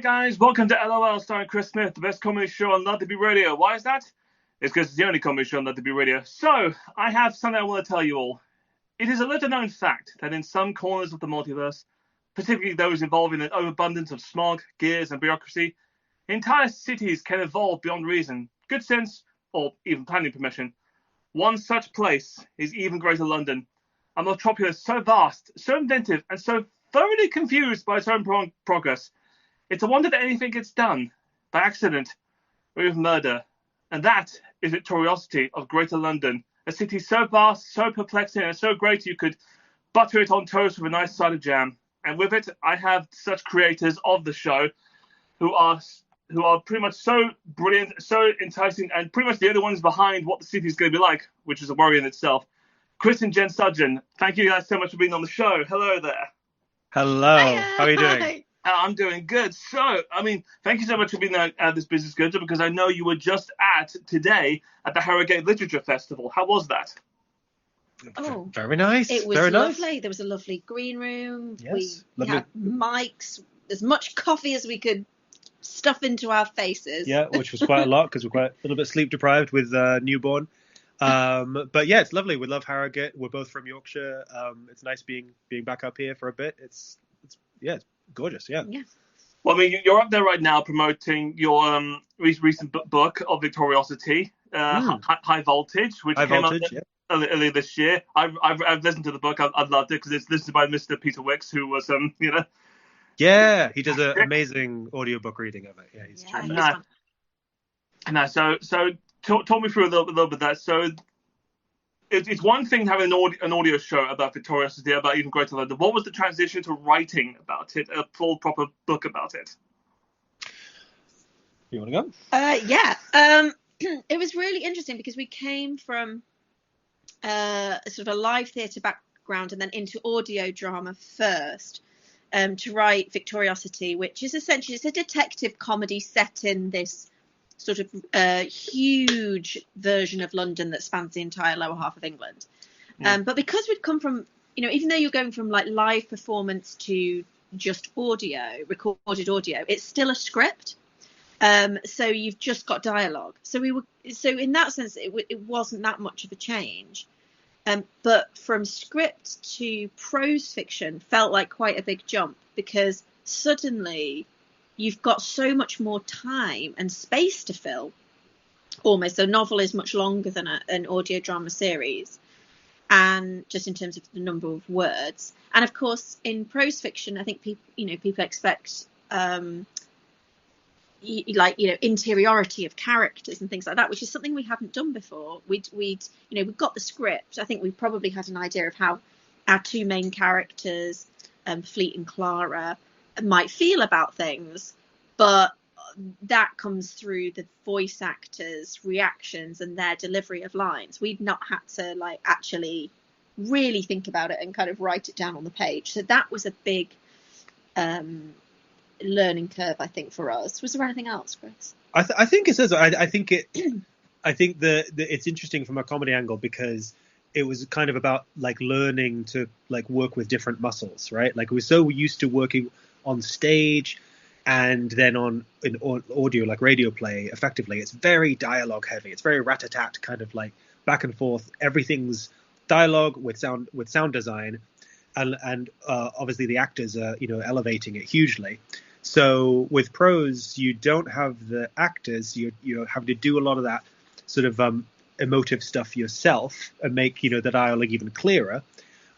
guys, welcome to LOL starring Chris Smith, the best comedy show on Let There Be Radio. Why is that? It's because it's the only comedy show on Let There Be Radio. So, I have something I want to tell you all. It is a little known fact that in some corners of the multiverse, particularly those involving an overabundance of smog, gears, and bureaucracy, entire cities can evolve beyond reason, good sense, or even planning permission. One such place is even Greater London, a metropolis so vast, so inventive, and so thoroughly confused by its own progress. It's a wonder that anything gets done by accident or even murder. And that is Victoriocity of Greater London, a city so vast, so perplexing, and so great you could butter it on toast with a nice side of jam. And with it, I have such creators of the show who are pretty much so brilliant, so enticing, and pretty much the only ones behind what the city is going to be like, which is a worry in itself. Chris and Jen Sugden, thank you guys so much for being on the show. Hello there. Hello. How are you doing? I'm doing good. So, thank you so much for being at this business schedule, because I know you were just today at the Harrogate Literature Festival. How was that? Oh, very nice. It was very lovely. Nice. There was a lovely green room. Yes, we had mics, as much coffee as we could stuff into our faces. Yeah, which was quite a lot because we're quite a little bit sleep deprived with newborn. But yeah, it's lovely. We love Harrogate. We're both from Yorkshire. It's nice being back up here for a bit. It's gorgeous. Yeah. Well, you're up there right now promoting your recent book of Victoriocity, High Voltage, which came out earlier this year. I've listened to the book. I've loved it because it's listened by Mr. Peter Wicks, who was Yeah, he does an amazing audiobook reading of it. Yeah, he's true. So talk me through a little bit of that. So it's one thing having an audio show about Victoriocity, about even Greater London. What was the transition to writing about it, a full proper book about it? You want to go? It was really interesting because we came from sort of a live theatre background and then into audio drama first. To write Victoriocity, which is essentially it's a detective comedy set in this sort of huge version of London that spans the entire lower half of England. But because we'd come from, even though you're going from like live performance to just recorded audio, it's still a script. So you've just got dialogue. So in that sense, it wasn't that much of a change. But from script to prose fiction felt like quite a big jump, because suddenly you've got so much more time and space to fill. Almost, a novel is much longer than an audio drama series, and just in terms of the number of words. And of course, in prose fiction, I think people expect interiority of characters and things like that, which is something we hadn't done before. We've got the script. I think we probably had an idea of how our two main characters, Fleet and Clara, might feel about things, but that comes through the voice actors' reactions and their delivery of lines. We'd not had to actually really think about it and kind of write it down on the page. So that was a big learning curve, I think, for us. Was there anything else, Chris? I think it says. I think that it's interesting from a comedy angle because it was kind of about learning to work with different muscles, right? We're so used to working on stage and then on audio, like radio play. Effectively, it's very dialogue heavy. It's very rat-a-tat, kind of back and forth. Everything's dialogue with sound design, and obviously the actors are elevating it hugely. So with prose, you don't have the actors. You have to do a lot of that sort of emotive stuff yourself and make the dialogue even clearer.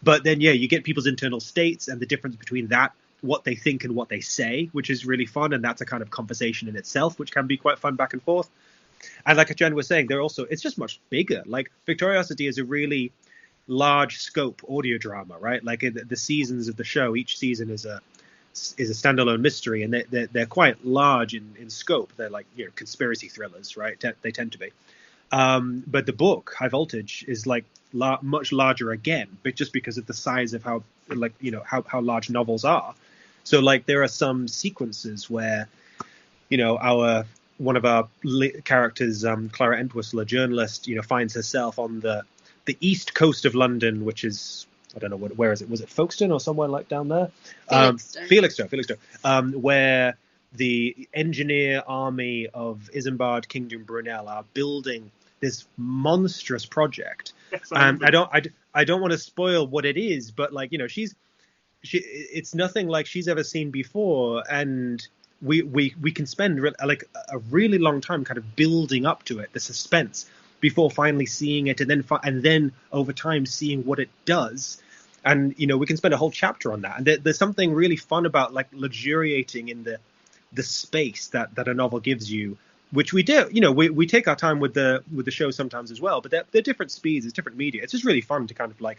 But then you get people's internal states and the difference between that, what they think and what they say, which is really fun, and that's a kind of conversation in itself, which can be quite fun back and forth. And like Jen was saying, it's just much bigger. Victoriocity is a really large scope audio drama, right? The seasons of the show, each season is a standalone mystery, and they're quite large in scope. They're conspiracy thrillers, right? They tend to be. But the book, High Voltage, is much larger again, but just because of the size of how large novels are. So there are some sequences where one of our characters, Clara Entwistle, a journalist, journalist, finds herself on the east coast of London, which is, I don't know, where is it? Was it Folkestone or somewhere down there? Felixstowe. Felixstowe, where the engineer army of Isambard Kingdom Brunel are building this monstrous project. And I don't want to spoil what it is, but like, you know, it's nothing like she's ever seen before, and we can spend like a really long time kind of building up to it, the suspense, before finally seeing it, and then over time seeing what it does. And you know, we can spend a whole chapter on that. And there's something really fun about like luxuriating in the space that a novel gives you, which we do. You know, we take our time with the show sometimes as well, but they're different speeds, it's different media. It's just really fun to kind of like,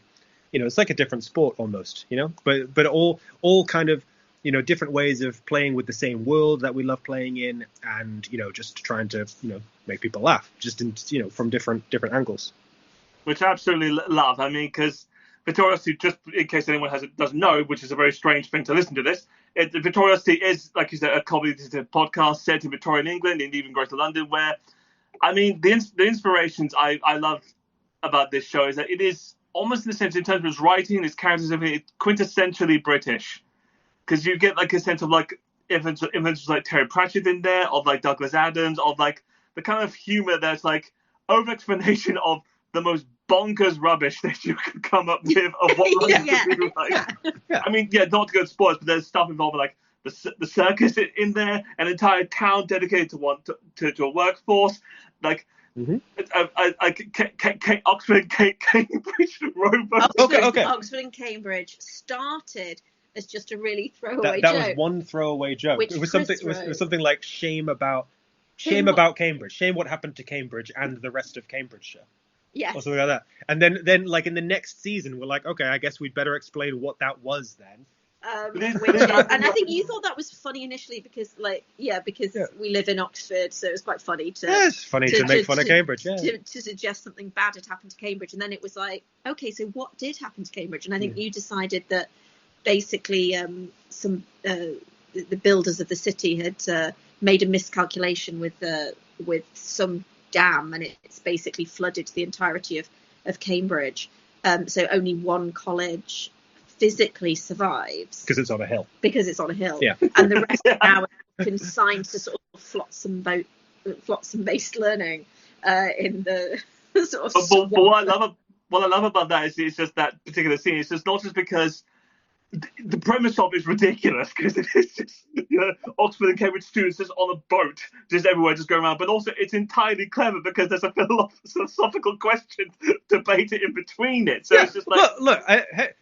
you know, it's like a different sport almost, you know, but all kind of, you know, different ways of playing with the same world that we love playing in, and, you know, just trying to, you know, make people laugh just in, you know, from different angles. Which I absolutely love. I mean, because Victoriocity, just in case anyone doesn't know, which is a very strange thing to listen to this, Victoriocity is, like you said, a comedy podcast set in Victorian England and even Greater London, where, I mean, the inspirations I love about this show is that it is almost in the sense, in terms of its writing, its characters, everything, quintessentially British. Because you get like a sense of like influences like Terry Pratchett in there, of like Douglas Adams, of like the kind of humor that's like over explanation of the most bonkers rubbish that you could come up with of what life could be like. Yeah. I mean, not to go to sports, but there's stuff involving like the circus in there, an entire town dedicated to a workforce, like Oxford and Cambridge rowboat. Oxford and Cambridge started as just a really throwaway that joke. That was one throwaway joke. It was something like shame about Cambridge. Shame what happened to Cambridge and the rest of Cambridgeshire. Yeah. Or something like that. And then like in the next season, we're like, okay, I guess we'd better explain what that was then. And I think you thought that was funny initially because we live in Oxford, so it was quite funny to. Yeah, it's funny to make fun of Cambridge. Yeah. To suggest something bad had happened to Cambridge, and then it was like, okay, so what did happen to Cambridge? And I think you decided that basically the builders of the city had made a miscalculation with some dam, and it's basically flooded the entirety of Cambridge. So only one college physically survives because it's on a hill. Yeah. And the rest now are consigned to sort of flotsam-based learning in the sort of. But what I love about that is it's just that particular scene. It's just not just because the premise of it is ridiculous, because it is just, you know, Oxford and Cambridge students just on a boat, just everywhere, just going around. But also, it's entirely clever because there's a philosophical question debated in between it. So it's just like, look,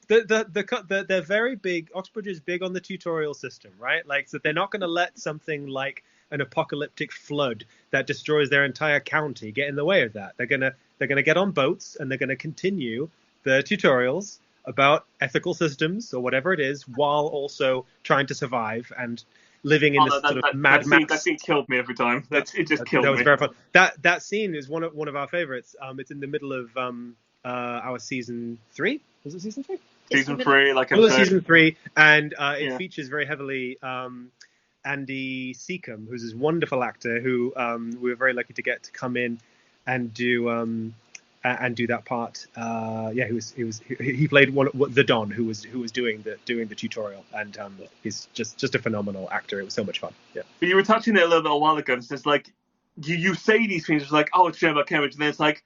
they're very big. Oxbridge is big on the tutorial system, right? Like, so they're not going to let something like an apocalyptic flood that destroys their entire county get in the way of that. They're gonna get on boats and they're gonna continue the tutorials about ethical systems or whatever it is, while also trying to survive and living in this sort of Mad Max. That scene killed me every time. It just killed me. That was very fun. That scene is one of our favorites. It's in the middle of our season 3. Was it season 3? Season 3, like season 3, and it features very heavily Andy Seacombe, who's this wonderful actor who we were very lucky to get to come in and do that part. He played the Don who was doing the tutorial, and he's just a phenomenal actor. It was so much fun. Yeah. But you were touching it a little bit a while ago. It's like you say these things, it's like, oh, it's about Cambridge, and then it's like,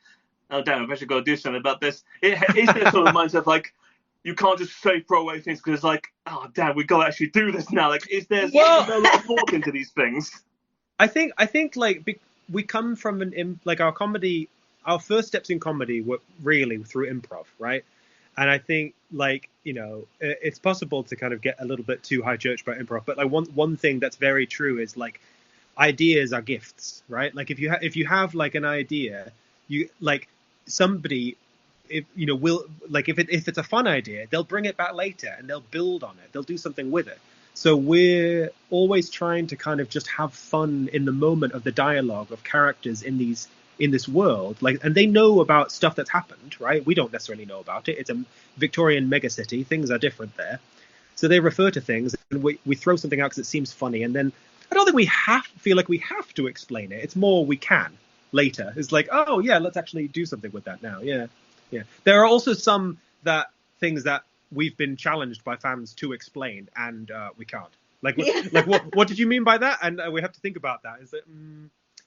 oh damn, I've actually got to do something about this. It is that sort of mindset of like, you can't just say throw-away things because it's like, oh damn, we've got to actually do this now. Like, there's no lot of thought into these things. I think like we come from like our comedy. Our first steps in comedy were really through improv, right? And I think, like, you know, it's possible to kind of get a little bit too high church about improv, but like one thing that's very true is like ideas are gifts, right? Like if you have like an idea, you like somebody, if you know, will like if it's a fun idea, they'll bring it back later and they'll build on it. They'll do something with it. So we're always trying to kind of just have fun in the moment of the dialogue of characters in this world, like, and they know about stuff that's happened, right? We don't necessarily know about it. It's a Victorian megacity. Things are different there. So they refer to things, and we throw something out because it seems funny. And then I don't think we feel like we have to explain it. It's more we can later. It's like, oh, yeah, let's actually do something with that now. Yeah. Yeah. There are also some things that we've been challenged by fans to explain, and we can't. Like, Yeah. like what did you mean by that? And we have to think about that. Is it?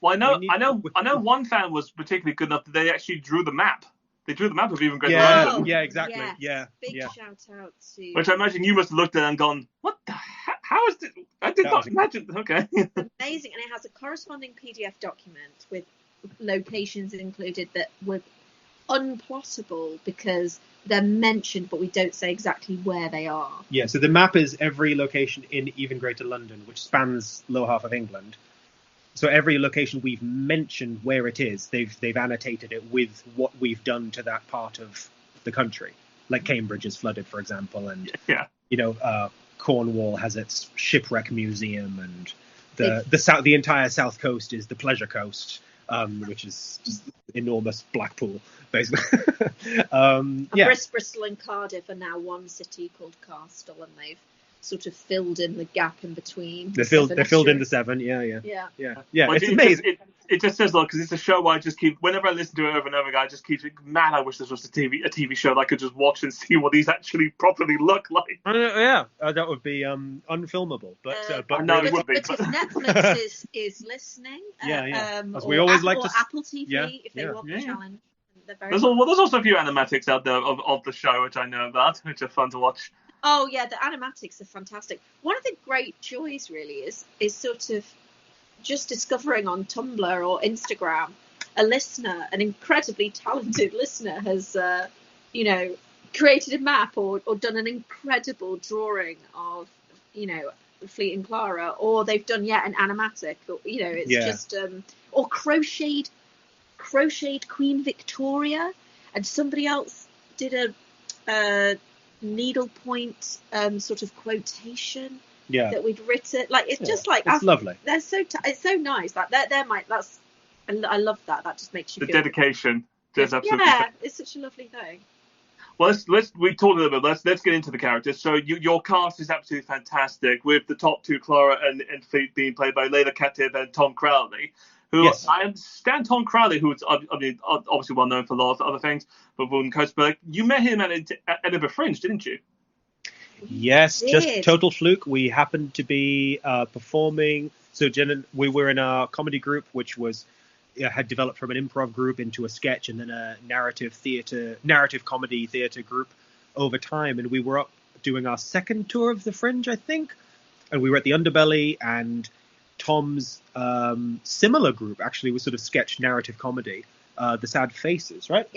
Well, I know one fan was particularly good enough that they actually drew the map. They drew the map of Even Greater Yeah, London. yeah, exactly. Yes. Yeah, Big yeah. shout out to. Which I imagine you must have looked at and gone, what the heck? How is this? I did not imagine. Okay. Amazing, and it has a corresponding PDF document with locations included that were unplottable because they're mentioned, but we don't say exactly where they are. Yeah, so the map is every location in Even Greater London, which spans lower half of England. So every location we've mentioned where it is, they've annotated it with what we've done to that part of the country. Like Cambridge is flooded, for example, and Cornwall has its shipwreck museum, and the entire south coast is the pleasure coast, which is just enormous Blackpool, basically. Bristol and Cardiff are now one city called Castle, and they've sort of filled in the gap in between. They're filled in the Severn. Yeah. Well, it's amazing. It just says a lot because it's a show where I just keep, whenever I listen to it over and over again, I just keep thinking, man, I wish this was a TV show that I could just watch and see what these actually properly look like. That would be unfilmable, but no, it would be. But if Netflix is listening, as we always like to, or Apple TV, if they want the challenge. There's also a few animatics out there of the show which I know about, which are fun to watch. Oh yeah, the animatics are fantastic. One of the great joys really is sort of just discovering on Tumblr or Instagram a listener, an incredibly talented listener has created a map or done an incredible drawing of Fleet and Clara, or they've done yet an animatic, or just or crocheted Queen Victoria, and somebody else did a needlepoint sort of quotation that we'd written. Like it's just like it's lovely. They're it's so nice. Like I love that. That just makes you the feel dedication. Just absolutely. Yeah, it's such a lovely thing. Well, we talked a little bit. Let's get into the characters. So your cast is absolutely fantastic, with the top two, Clara and Fleet, being played by Layla Katib and Tom Crowley. Who I understand Tom Crowley, who's obviously well known for a lot of other things, but Golden Coast. But you met him at Edinburgh Fringe, didn't you? Yes, just total fluke. We happened to be performing. So Jen and we were in a comedy group, which was had developed from an improv group into a sketch and then a narrative comedy theatre group over time. And we were up doing our second tour of the Fringe, I think, and we were at the Underbelly, and Tom's similar group actually was sort of sketch narrative comedy, the Sad Faces, right?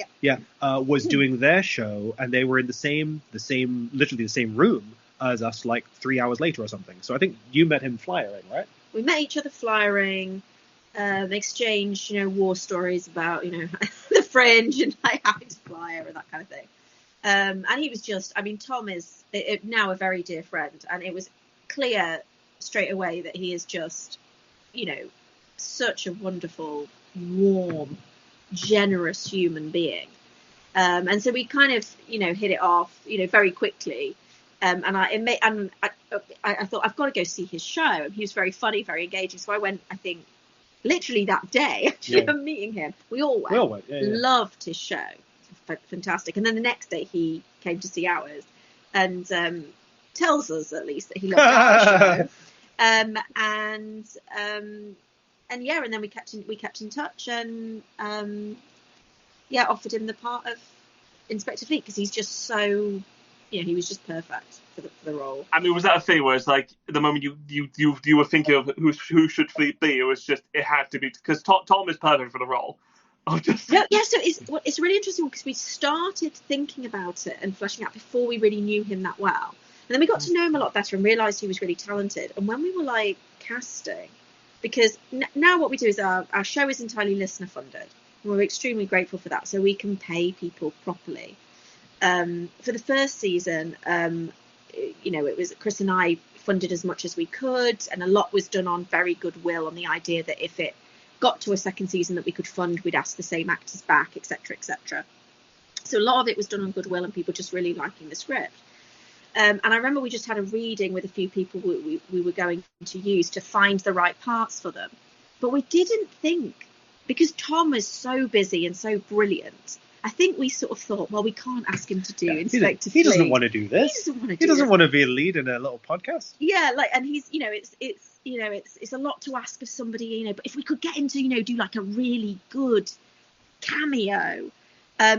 Was doing their show, and they were in literally the same room as us, like 3 hours later or something. So I think you met him flyering, right? We met each other flyering, exchanged war stories about the Fringe and like having to flyer and that kind of thing. And he was just, Tom is now a very dear friend, and it was clear straight away that he is just such a wonderful, warm, generous human being, and so we kind of hit it off very quickly, and I thought I've got to go see his show, and he was very funny, very engaging, so I went, I think literally that day of meeting him. We all went. Loved his show, fantastic. And then the next day he came to see ours and tells us at least that he loved our show. And then we kept in touch, and offered him the part of Inspector Fleet because he's just so he was just perfect for the role. Was that a thing where it's like the moment you were thinking of who should Fleet be, it had to be because Tom is perfect for the role? So it's really interesting because we started thinking about it and fleshing out before we really knew him that well. And then we got to know him a lot better and realised he was really talented. And when we were like casting, because now what we do is our show is entirely listener funded. And we're extremely grateful for that. So we can pay people properly. For the first season, it was Chris and I funded as much as we could. And a lot was done on very goodwill, on the idea that if it got to a second season that we could fund, we'd ask the same actors back, etc., etc. So a lot of it was done on goodwill and people just really liking the script. And I remember we just had a reading with a few people we were going to use to find the right parts for them. But we didn't think, because Tom is so busy and so brilliant, I think we sort of thought, well, we can't ask him to do Inspector He Fleet. doesn't want to do this. He doesn't want to be a lead in a little podcast. Yeah, like, and he's, it's a lot to ask of somebody, but if we could get him to, do like a really good cameo.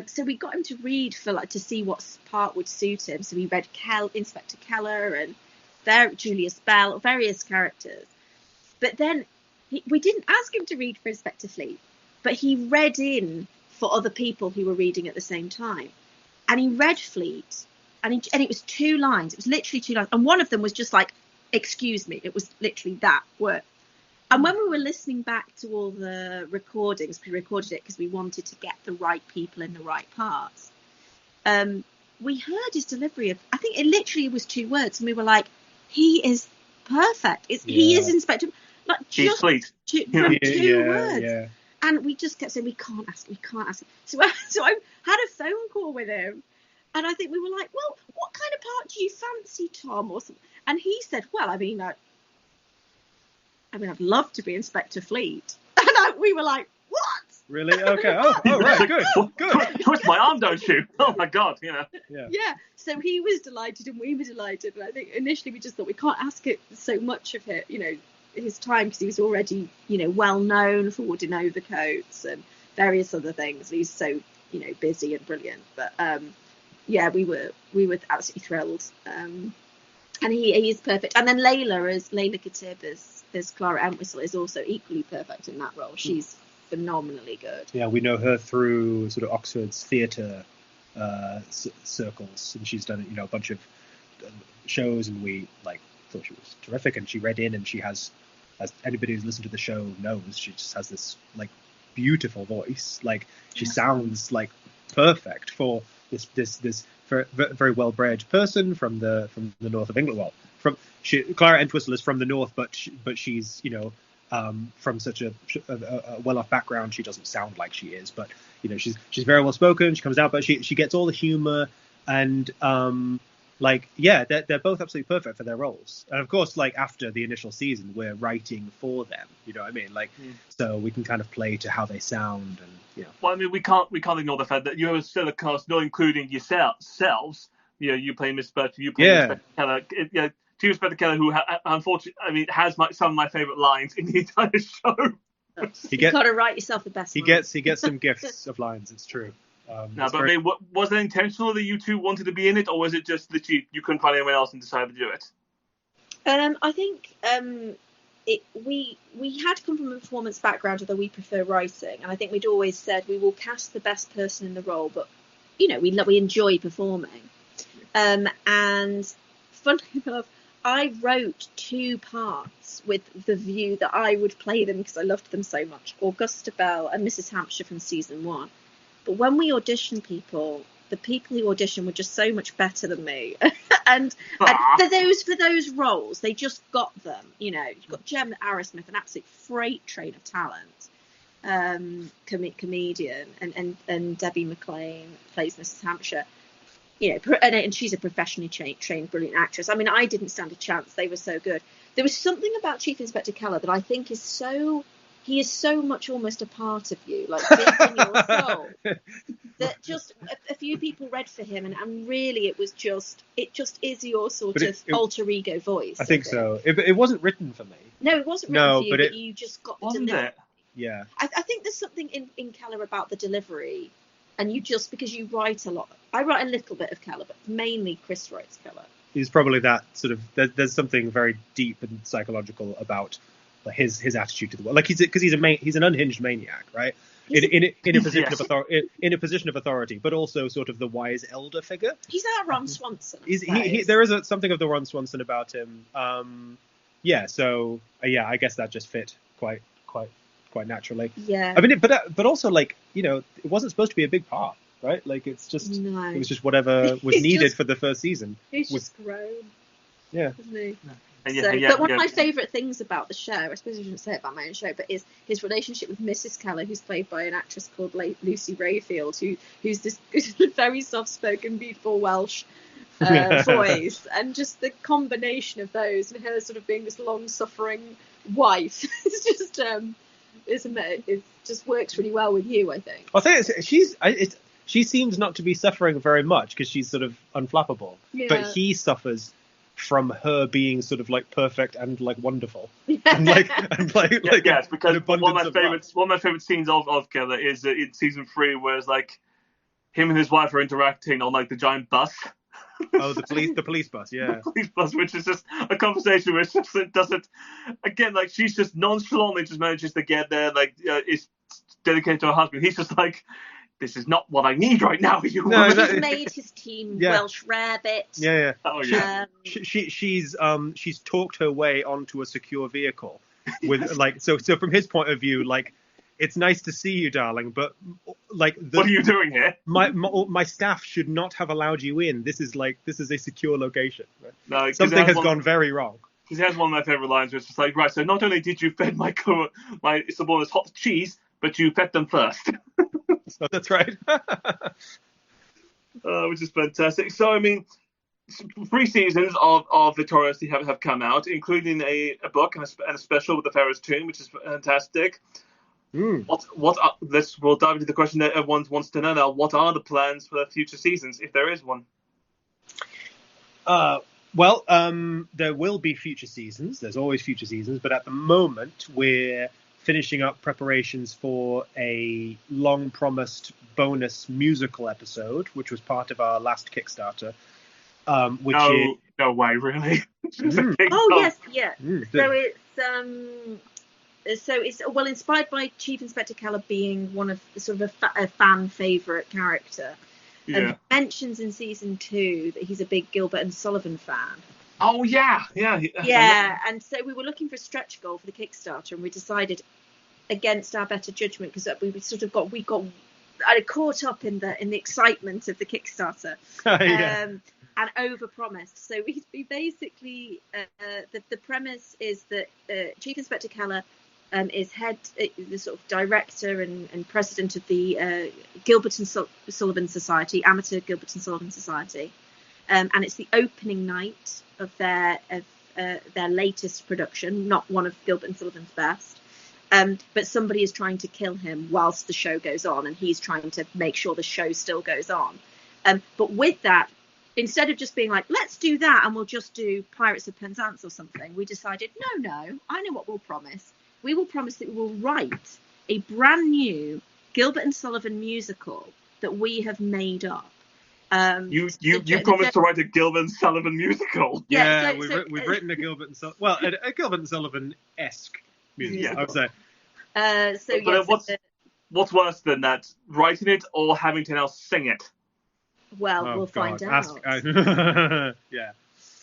So we got him to read to see what part would suit him. So we read Inspector Keller and Julius Bell, various characters. But then we didn't ask him to read for Inspector Fleet, but he read in for other people who were reading at the same time. And he read Fleet, and it was 2 lines. It was literally 2 lines. And one of them was just like, excuse me. It was literally that word. And when we were listening back to all the recordings, we recorded it because we wanted to get the right people in the right parts. We heard his delivery of, I think it literally was 2 words. And we were like, he is perfect. He is Inspector. Like, just Fleet. two words. Yeah. And we just kept saying, we can't ask him. So I had a phone call with him. And I think we were like, well, what kind of part do you fancy, Tom? Or something? And he said, well, I mean, I'd love to be Inspector Fleet. And we were like, what? Really? Okay. Oh right. Good. Twist my arm, don't you? Oh my God. Yeah. So he was delighted and we were delighted. And I think initially we just thought we can't ask it so much of it, his time, because he was already, well known for Woodin Overcoats and various other things. He's so, busy and brilliant. But we were absolutely thrilled. And he is perfect. And then Layla Khatib as Clara Entwistle is also equally perfect in that role. She's phenomenally good. Yeah, we know her through sort of Oxford's theatre circles, and she's done a bunch of shows, and we thought she was terrific. And she read in, and she has, as anybody who's listened to the show knows, she just has this beautiful voice. She sounds perfect for this very well-bred person from the north of England. Well, Clara Entwistle is from the north, but she's from such a well-off background, she doesn't sound like she is. But she's very well spoken. She comes out, but she gets all the humour, and they're both absolutely perfect for their roles. And of course, after the initial season, we're writing for them. You know what I mean? So we can kind of play to how they sound, and Well, I mean, we can't ignore the fact that you're still a cast, not including yourselves. You play Miss Burton, you play Inspector Keller. To Inspector Keller, who unfortunately, has some of my favourite lines in the entire show. You've got to write yourself the best. He gets some gifts of lines. It's true. Was it intentional that you two wanted to be in it, or was it just that you couldn't find anyone else and decided to do it? I think we had come from a performance background, although we prefer writing, and I think we'd always said we will cast the best person in the role, but we enjoy performing. And funnily enough, I wrote 2 parts with the view that I would play them because I loved them so much, Augusta Bell and Mrs. Hampshire from season 1. But when we auditioned people, the people who auditioned were just so much better than me. and for those roles, they just got them. You've got Jem Arrowsmith, an absolute freight train of talent, comedian, and Debbie McLean plays Mrs. Hampshire. And she's a professionally trained, brilliant actress. I mean, I didn't stand a chance. They were so good. There was something about Chief Inspector Keller that I think he is so much almost a part of you, deep in your soul, that just a few people read for him, and really it just is your sort of alter ego voice. I think so. It wasn't written for me. No, it wasn't written for you, but you just got the delivery. Yeah. I think there's something in Keller about the delivery. And because you write a lot. I write a little bit of Keller, but mainly Chris writes Keller. He's probably that sort of. There's something very deep and psychological about his attitude to the world. He's an unhinged maniac, right? In a position of authority, in a position of authority, but also sort of the wise elder figure. He's our Ron Swanson. There is something of the Ron Swanson about him. I guess that just fit quite naturally. Yeah. I mean, but also it wasn't supposed to be a big part, right? It's just it was just whatever was needed for the first season. He's just grown. Yeah. Isn't he? But one of my favourite things about the show, I suppose I shouldn't say it about my own show, but is his relationship with Mrs. Keller, who's played by an actress called Lucy Rayfield, who's this very soft-spoken, beautiful Welsh voice, and just the combination of those and her sort of being this long-suffering wife. It's just it just works really well with you, I think. I think she seems not to be suffering very much because she's sort of unflappable. Yeah. But he suffers from her being sort of like perfect and like wonderful. And like yes, because an one abundance of my favorite scenes of Killer is in season 3, where it's like him and his wife are interacting on like the giant bus. Oh, the police bus, yeah. The police bus, which is just a conversation which just doesn't. Again, like she's just nonchalantly just manages to get there, like is dedicated to her husband. He's just like, this is not what I need right now. You No, woman. exactly. He's made his team Yeah. Welsh rarebit. Yeah. Oh yeah. She's talked her way onto a secure vehicle with like so from his point of view, like, it's nice to see you, darling, but like What are you doing here? my staff should not have allowed you in. This is a secure location. Right? No, 'cause Something it has one- gone very wrong. Because he has one of my favorite lines, which is like, right, so not only did you fed my subordinates hot cheese, but you fed them first. So that's right. Which is fantastic. So, I mean, 3 seasons of Victoriocity have come out, including a book and a special with the Pharaoh's Tomb, which is fantastic. We'll dive into the question that everyone wants to know now. What are the plans for future seasons, if there is one? Well, there will be future seasons. There's always future seasons, but at the moment we're finishing up preparations for a long-promised bonus musical episode, which was part of our last Kickstarter. No way, really. Yes, yeah. Good. So it's well inspired by Chief Inspector Keller being one of sort of a fan favourite character. Yeah. Mentions in season 2 that he's a big Gilbert and Sullivan fan. Oh yeah. Yeah, and so we were looking for a stretch goal for the Kickstarter, and we decided against our better judgment because we got caught up in the excitement of the Kickstarter. And overpromised. So we basically the premise is that Chief Inspector Keller is the sort of director and president of the Gilbert and Sullivan Society, amateur Gilbert and Sullivan Society, and it's the opening night of their latest production, not one of Gilbert and Sullivan's best. But somebody is trying to kill him whilst the show goes on, and he's trying to make sure the show still goes on. But with that, instead of just being like, let's do that and we'll just do Pirates of Penzance or something, we decided, no, I know what we'll promise. We will promise that we will write a brand new Gilbert and Sullivan musical that we have made up. You promised to write a Gilbert and Sullivan musical. Yeah, we've written a Gilbert and Sullivan, well, a Gilbert and Sullivan-esque musical, I would say. What's worse than that, writing it or having to now sing it? Well, we'll find out. Yeah.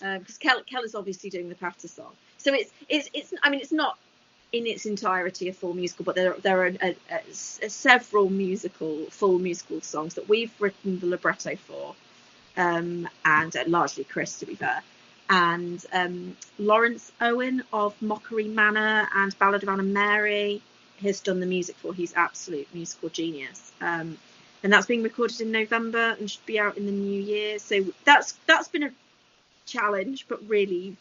Because Keller's obviously doing the Patti song, so it's not in its entirety a full musical, but there are several full musical songs that we've written the libretto for, and largely Chris, to be fair, and Lawrence Owen of Mockery Manor and Ballad of Anna Mary has done the music for. He's absolute musical genius. And that's being recorded in November and should be out in the new year. So that's been a challenge, but really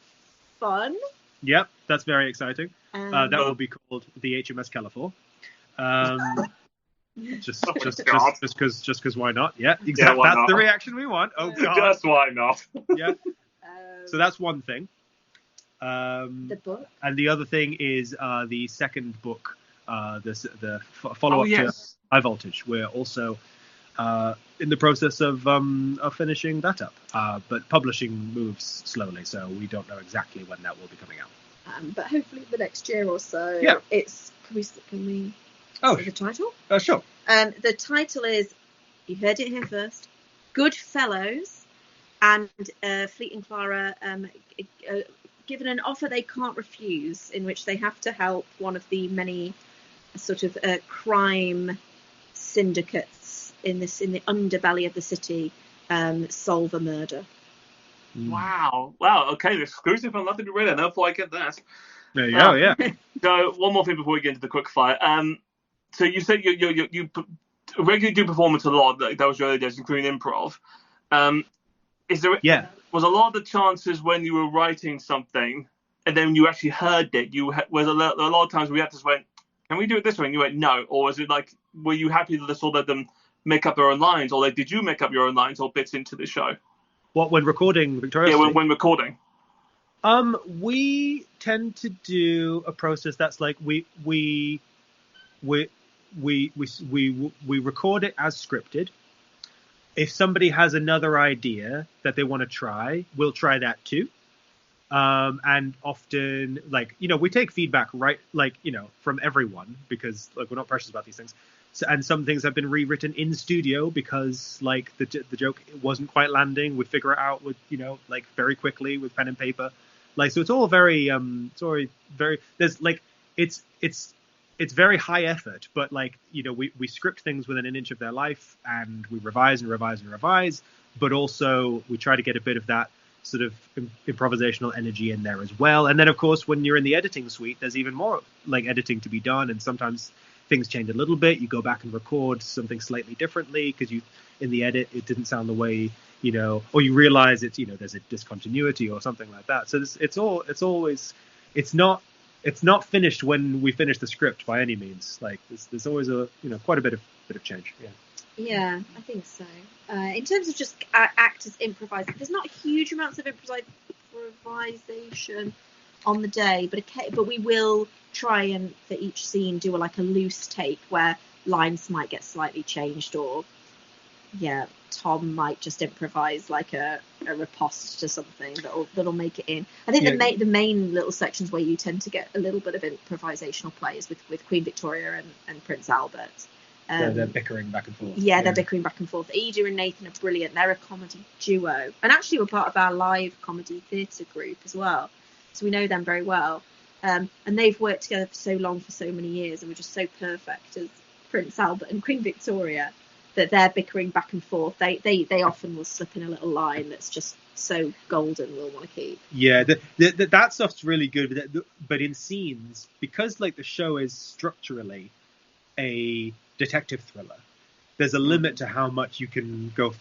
fun. Yep, that's very exciting. That will be called the HMS Califor. Just because why not? Yeah, exactly. Yeah, why that's not? The reaction we want. Oh god. Just why not? Yeah. So that's one thing. The book. And the other thing is the second book, the follow-up to High Voltage. We're also in the process of finishing that up, but publishing moves slowly, so we don't know exactly when that will be coming out. But hopefully the next year or so. Yeah. Can we say the title? Sure. The title is, you heard it here first, Goodfellows, and Fleet and Clara given an offer they can't refuse, in which they have to help one of the many sort of crime syndicates in the underbelly of the city solve a murder. Wow. Okay, exclusive on Love to Be Read. Now before I get that. There you go. Yeah. So one more thing before we get into the quick fire. So you said you regularly do performance a lot. That was your early days, including improv. Was a lot of the chances when you were writing something and then you actually heard it, was a lot of times we had to went, can we do it this way? And you went, no. Or was it like, were you happy to sort of let them make up their own lines, or like did you make up your own lines or bits into the show? What, when recording Victoriocity? Yeah, when recording. We tend to do a process that's like we record it as scripted. If somebody has another idea that they want to try, we'll try that too. And often, like, you know, we take feedback, right, like, you know, from everyone, because like we're not precious about these things. So, and some things have been rewritten in studio because like the joke wasn't quite landing. We'd figure it out with, you know, like very quickly with pen and paper. Like, so it's all very there's like it's very high effort, but like, you know, we script things within an inch of their life, and we revise and revise and revise, but also we try to get a bit of that sort of improvisational energy in there as well. And then of course, when you're in the editing suite, there's even more like editing to be done, and sometimes things change a little bit. You go back and record something slightly differently because you in the edit it didn't sound the way, you know, or you realize it's, you know, there's a discontinuity or something like that. So it's not finished when we finish the script by any means. Like there's always a, you know, quite a bit of change. Yeah, I think so. In terms of just actors improvising, there's not huge amounts of improvisation on the day, but we will try and for each scene do a loose take where lines might get slightly changed, or Tom might just improvise like a riposte to something that'll make it in. I think the main little sections where you tend to get a little bit of improvisational play is with Queen Victoria and Prince Albert. They're bickering back and forth. Yeah, they're bickering back and forth. Ida and Nathan are brilliant. They're a comedy duo, and actually we're part of our live comedy theatre group as well, so we know them very well. And they've worked together for so long, for so many years, and we're just so perfect as Prince Albert and Queen Victoria that they're bickering back and forth. They often will slip in a little line that's just so golden we'll want to keep. Yeah, that stuff's really good, but in scenes, because like the show is structurally a detective thriller, there's a limit to how much you can go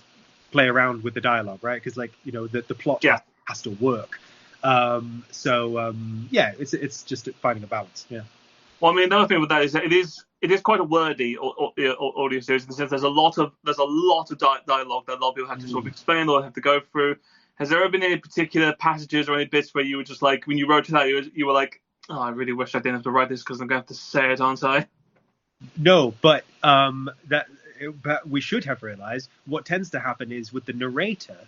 play around with the dialogue, right? Because like, you know, the plot has to work. It's just finding a balance. Yeah. Well, I mean, another thing with that is that it is quite a wordy audio series in the sense there's a lot of dialogue that a lot of people have to sort of explain or have to go through. Has there ever been any particular passages or any bits where you were just like, when you wrote it out, you were like, oh, I really wish I didn't have to write this because I'm going to have to say it, aren't I? No, but we should have realized what tends to happen is with the narrator,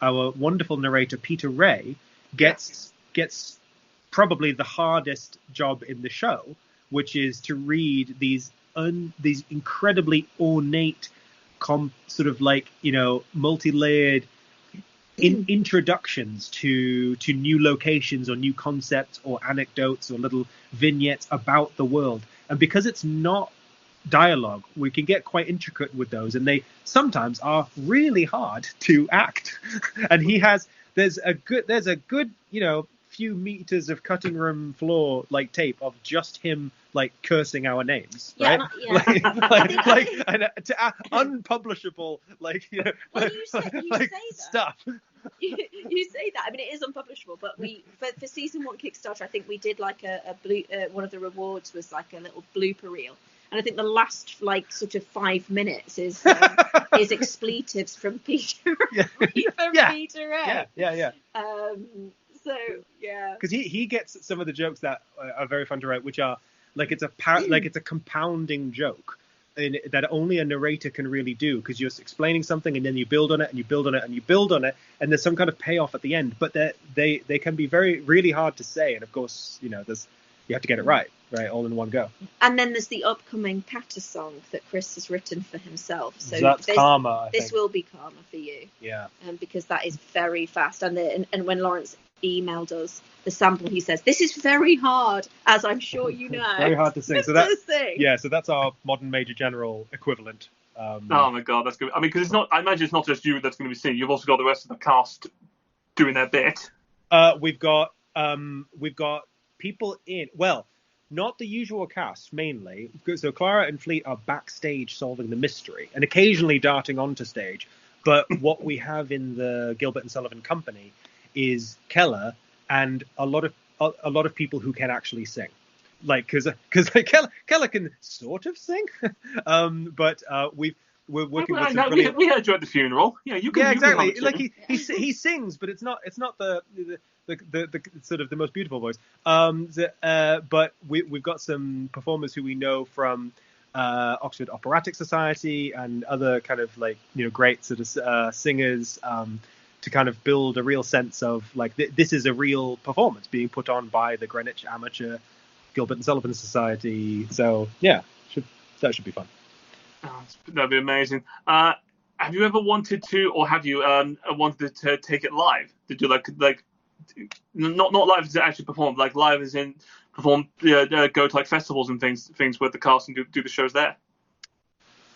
our wonderful narrator Peter Ray gets probably the hardest job in the show, which is to read these incredibly ornate, sort of like, you know, multi-layered introductions to new locations or new concepts or anecdotes or little vignettes about the world. And because it's not dialogue, we can get quite intricate with those, and they sometimes are really hard to act. And there's a good, you know, few meters of cutting room floor like tape of just him like cursing our names, right? Unpublishable, like, you know, well, you say that. Stuff. You say that. I mean, it is unpublishable, but for season 1 Kickstarter, I think we did like a one of the rewards was like a little blooper reel, and I think the last like sort of 5 minutes is expletives from Peter Peter Ray. Yeah. So yeah, because he gets some of the jokes that are very fun to write, which are like it's a compounding joke, and that only a narrator can really do, because you're explaining something and then you build on it and you build on it and you build on it, and there's some kind of payoff at the end. But they can be really hard to say, and of course, you know, you have to get it right all in one go. And then there's the upcoming Patter song that Chris has written for himself. So that's Karma. This will be Karma for you. Yeah. Because that is very fast. And when Lawrence emailed us the sample, he says, "This is very hard, as I'm sure you know." Very hard to sing. So that's our modern Major General equivalent. Oh my God, that's good. I mean, because it's not. I imagine it's not just you that's going to be singing. You've also got the rest of the cast doing their bit. We've got people in. Well, not the usual cast mainly. So Clara and Fleet are backstage solving the mystery and occasionally darting onto stage. But what we have in the Gilbert and Sullivan Company is Keller and a lot of people who can actually sing, like because Keller can sort of sing, but we've we're working Well, with no, some brilliant. we heard you at the funeral. Yeah, you can. Yeah, you can exactly. have a tune. Like he sings, but it's not the sort of the most beautiful voice. But we've got some performers who we know from Oxford Operatic Society and other kind of like great sort of singers to kind of build a real sense of like this is a real performance being put on by the Greenwich Amateur Gilbert and Sullivan Society. So yeah, that should be fun. Oh, that'd be amazing. Have you ever wanted to, or have you wanted to take it live? Did you like not live as to actually perform, like live as in perform, go to like festivals and things with the cast and do the shows there?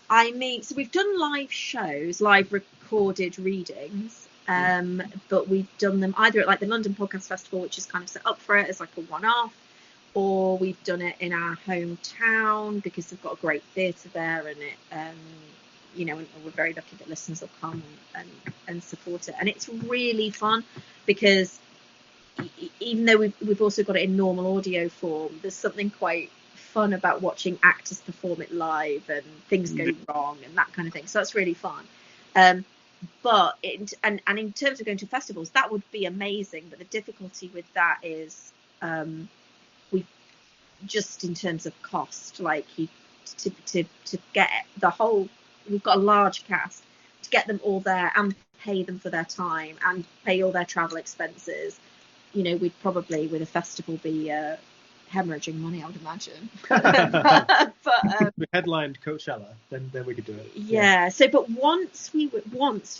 I mean, so we've done live shows, live recorded readings, but we've done them either at like the London Podcast Festival, which is kind of set up for it as like a one-off, or we've done it in our hometown because they've got a great theatre there, and it, and we're very lucky that listeners will come and support it, and it's really fun because even though we've also got it in normal audio form, there's something quite fun about watching actors perform it live and things go wrong and that kind of thing. So that's really fun. But in terms of going to festivals, that would be amazing. But the difficulty with that is we just in terms of cost, like to get the whole, we've got a large cast, to get them all there and pay them for their time and pay all their travel expenses. We'd probably with a festival be hemorrhaging money, I would imagine. but we headlined Coachella, then we could do it. Yeah. So, but once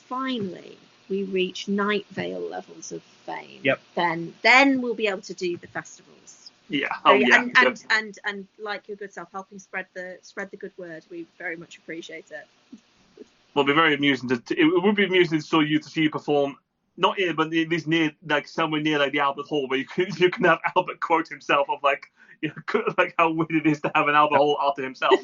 finally we reach Night Vale levels of fame, yep, then we'll be able to do the festivals. Yeah. And like your good self, helping spread the good word. We very much appreciate it. Well, it'll be very amusing it would be amusing to see you perform. Not here, but at least near, like somewhere near, like the Albert Hall, where you can have Albert quote himself of like how weird it is to have an Albert Hall after himself.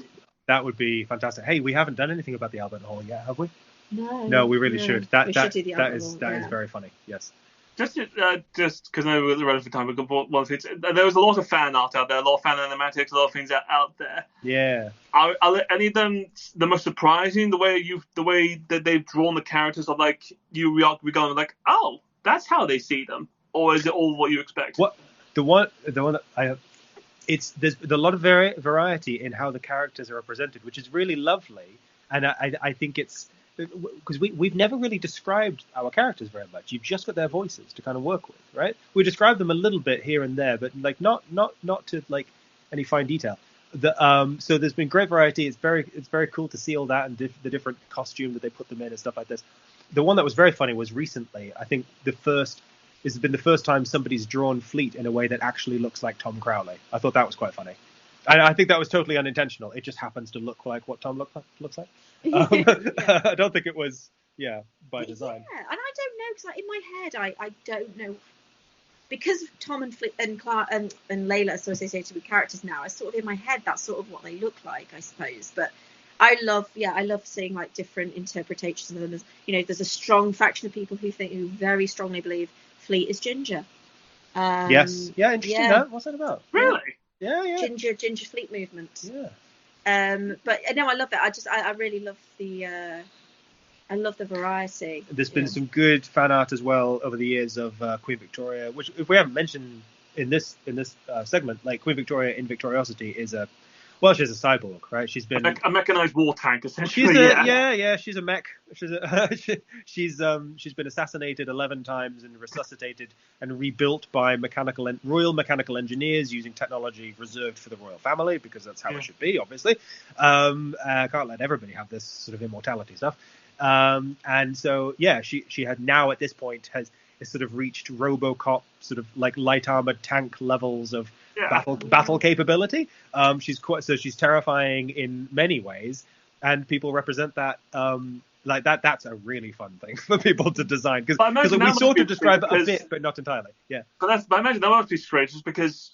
That would be fantastic. Hey, we haven't done anything about the Albert Hall yet, have we? No, we really should. We should do the Albert Hall. That is very funny. Yes. Just because I know we're running for time, one thing. There was a lot of fan art out there, a lot of fan animatics, a lot of things out there. Yeah. Are any of them the most surprising? The way that they've drawn the characters of like we're going like, oh, that's how they see them, or is it all what you expect? What the one that I have, there's a lot of variety in how the characters are represented, which is really lovely, and I think it's. Because we've never really described our characters very much. You've just got their voices to kind of work with, right? We describe them a little bit here and there, but like not to like any fine detail. So there's been great variety. It's very cool to see all that and the different costume that they put them in and stuff like this. The one that was very funny was recently. I think this has been the first time somebody's drawn Fleet in a way that actually looks like Tom Crowley. I thought that was quite funny. And I think that was totally unintentional. It just happens to look like what Tom looks like. I don't think it was, by design. Yeah, and I don't know, because in my head, I don't know. Because Tom and Fleet and Clark and Layla are so associated with characters now, I sort of, in my head, that's sort of what they look like, I suppose. But I love seeing like different interpretations of them. As, there's a strong faction of people who very strongly believe Fleet is ginger. Yes. Yeah, interesting. Yeah. What's that about? Really? Yeah. Ginger Fleet movement. Yeah. But no, I love it. I really love I love the variety. There's been some good fan art as well over the years of Queen Victoria, which if we haven't mentioned in this segment, like Queen Victoria in Victoriocity is she's a cyborg, right? She's been a mechanized war tank, essentially. She's a mech. She's been assassinated 11 times and resuscitated and rebuilt by Royal Mechanical Engineers using technology reserved for the royal family, because that's how it should be, obviously. Can't let everybody have this sort of immortality stuff. And so she had now at this point has sort of reached RoboCop sort of like light armored tank levels of battle capability. She's terrifying in many ways, and people represent that like that. That's a really fun thing for people to design, because we sort of describe it a bit, but not entirely. Yeah. But I imagine that must be strange, just because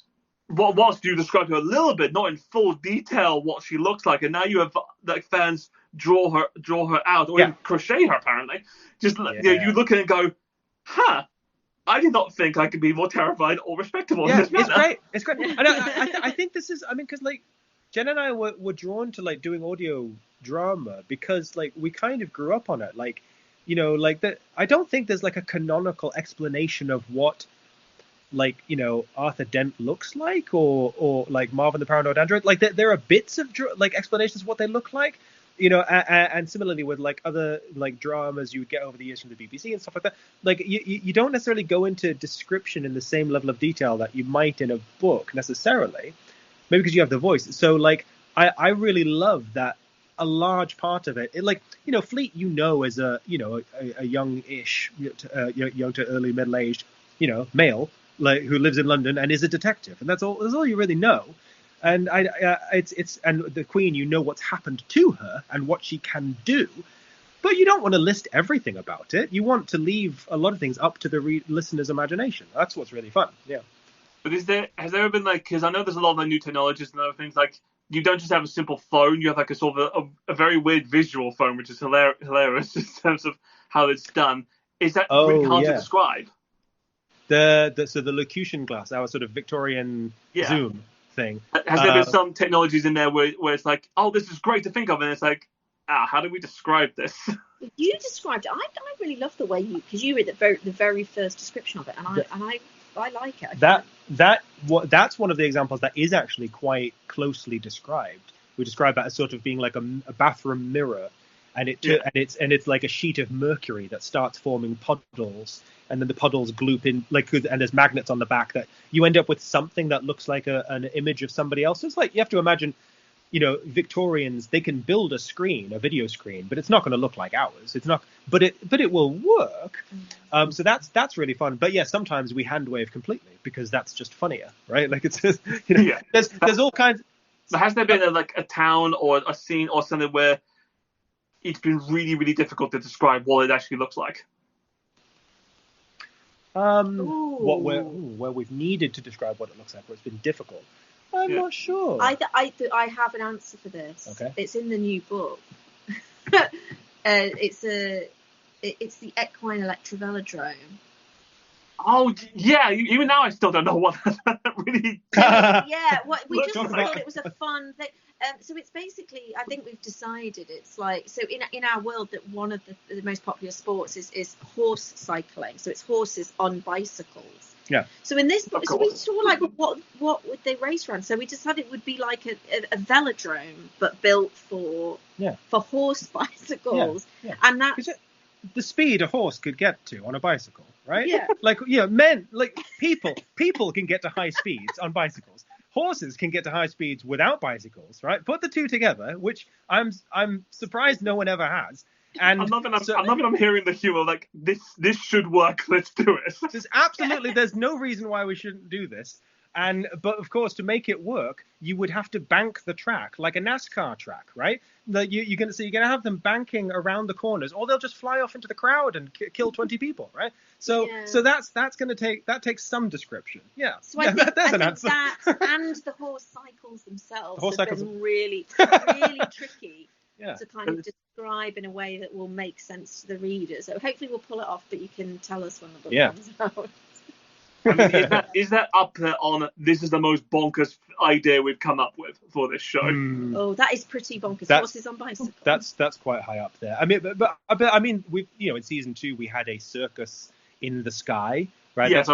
whilst you described her a little bit, not in full detail what she looks like, and now you have like fans draw her out or even crochet her apparently. Just you look at it and go, huh. I did not think I could be more terrified or respectable. Yeah, it's great. And I think this is, because like Jen and I were drawn to like doing audio drama because like we kind of grew up on it. Like, you know, like that. I don't think there's like a canonical explanation of what, like, you know, Arthur Dent looks like, or like Marvin the Paranoid Android. Like there are bits of like explanations of what they look like, you know, and similarly with like other like dramas you would get over the years from the BBC and stuff like that. Like you don't necessarily go into description in the same level of detail that you might in a book necessarily, maybe because you have the voice. So like I really love that a large part of it, like, you know, Fleet, you know, as a, you know, a young-ish, young to early middle-aged, you know, male, like, who lives in London and is a detective, and that's all you really know. And it's and the Queen, you know what's happened to her and what she can do, but you don't want to list everything about it. You want to leave a lot of things up to the listener's imagination. That's what's really fun. Yeah. But has there ever been, like, because I know there's a lot of like new technologies and other things, like, you don't just have a simple phone, you have like a sort of a very weird visual phone, which is hilarious in terms of how it's done. Is that really hard to describe? So the locution glass, our sort of Victorian Zoom thing. Has there been some technologies in there where it's like, oh, this is great to think of, and it's like, how do we describe this? You described it. I really love the way because you read the very first description of it, and I like it. That's one of the examples that is actually quite closely described. We describe that as sort of being like a bathroom mirror, and it's like a sheet of mercury that starts forming puddles, and then the puddles gloop in, like, and there's magnets on the back that you end up with something that looks like an image of somebody else. So it's like you have to imagine, you know, Victorians, they can build a video screen, but it's not going to look like ours. It's not, but it will work. So that's really fun. But yeah, sometimes we hand wave completely because that's just funnier, right? Like it's just, you know, there's all kinds. So has there been a town or a scene or something where it's been really, really difficult to describe what it actually looks like? Where we've needed to describe what it looks like, where it's been difficult. I'm not sure. I have an answer for this. Okay. It's in the new book. It's the equine electrovelodrome. Oh yeah, even now I still don't know what that really. Yeah, we just thought it was a fun thing. So it's basically, I think we've decided it's like, so in our world that one of the most popular sports is horse cycling. So it's horses on bicycles. Yeah. So in this book, so we saw like what would they race around? So we decided it would be like a velodrome, but built for horse bicycles. Yeah. And that's the speed a horse could get to on a bicycle, right? Yeah. Like, people can get to high speeds on bicycles. Horses can get to high speeds without bicycles, right? Put the two together, which I'm surprised no one ever has. And I'm hearing the humor, like, this should work, let's do it. There's no reason why we shouldn't do this. But of course, to make it work, you would have to bank the track like a NASCAR track, right? You're gonna have them banking around the corners, or they'll just fly off into the crowd and kill 20 people, right? So that takes some description. Yeah. So I think an answer. That and the horse cycles themselves been really, really tricky to kind of describe in a way that will make sense to the reader. So hopefully we'll pull it off, but you can tell us when the book comes out. I mean, is that up there on this is the most bonkers idea we've come up with for this show? Oh, that is pretty bonkers. Horses on bicycles. That's quite high up there. I mean, but I mean, we, you know, in season 2 we had a circus in the sky, right? Yeah,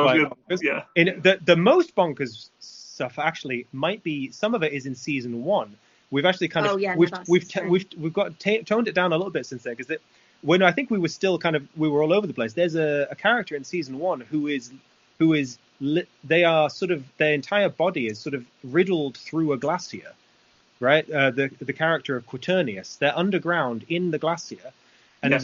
In the most bonkers stuff actually might be, some of it is in season 1. We've actually kind of we've got toned it down a little bit since then, because when I think we were all over the place. There's a character in season 1 who is they are sort of, their entire body is sort of riddled through a glacier, right? The character of Quaternius, they're underground in the glacier, and I'm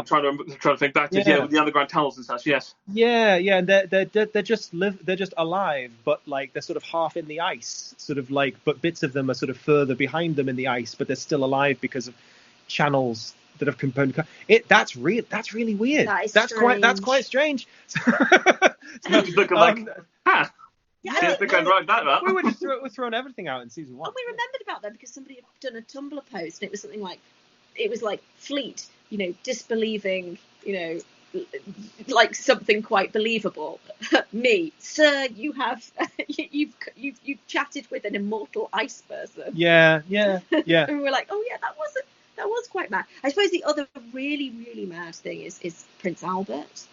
trying to think back to the underground tunnels and such. Yes. Yeah, and they're just alive, but like they're sort of half in the ice, sort of like, but bits of them are sort of further behind them in the ice, but they're still alive because of channels that have component. That's really weird. That's quite strange. Just looking like, we were just throwing everything out in season 1. And we remembered about that because somebody had done a Tumblr post, and it was something like, it was like Fleet, you know, disbelieving, you know, like something quite believable. Me, sir, you have you've chatted with an immortal ice person. Yeah. And we were like, oh yeah, that wasn't. quite mad. I suppose the other really, really mad thing is Prince Albert.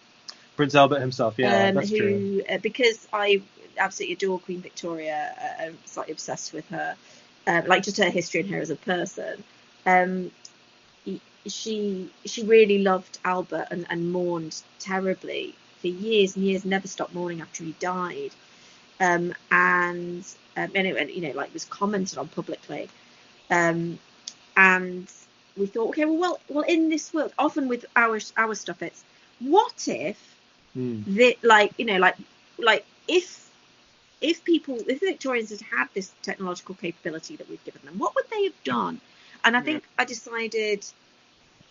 Prince Albert himself, yeah, that's true. Because I absolutely adore Queen Victoria, I'm slightly obsessed with her, like just her history and her as a person. She really loved Albert and mourned terribly for years and years, never stopped mourning after he died. And anyway, like was commented on publicly. And we thought, okay, well, in this world, often with our stuff, it's what if if the Victorians had had this technological capability that we've given them, what would they have done? And I think I decided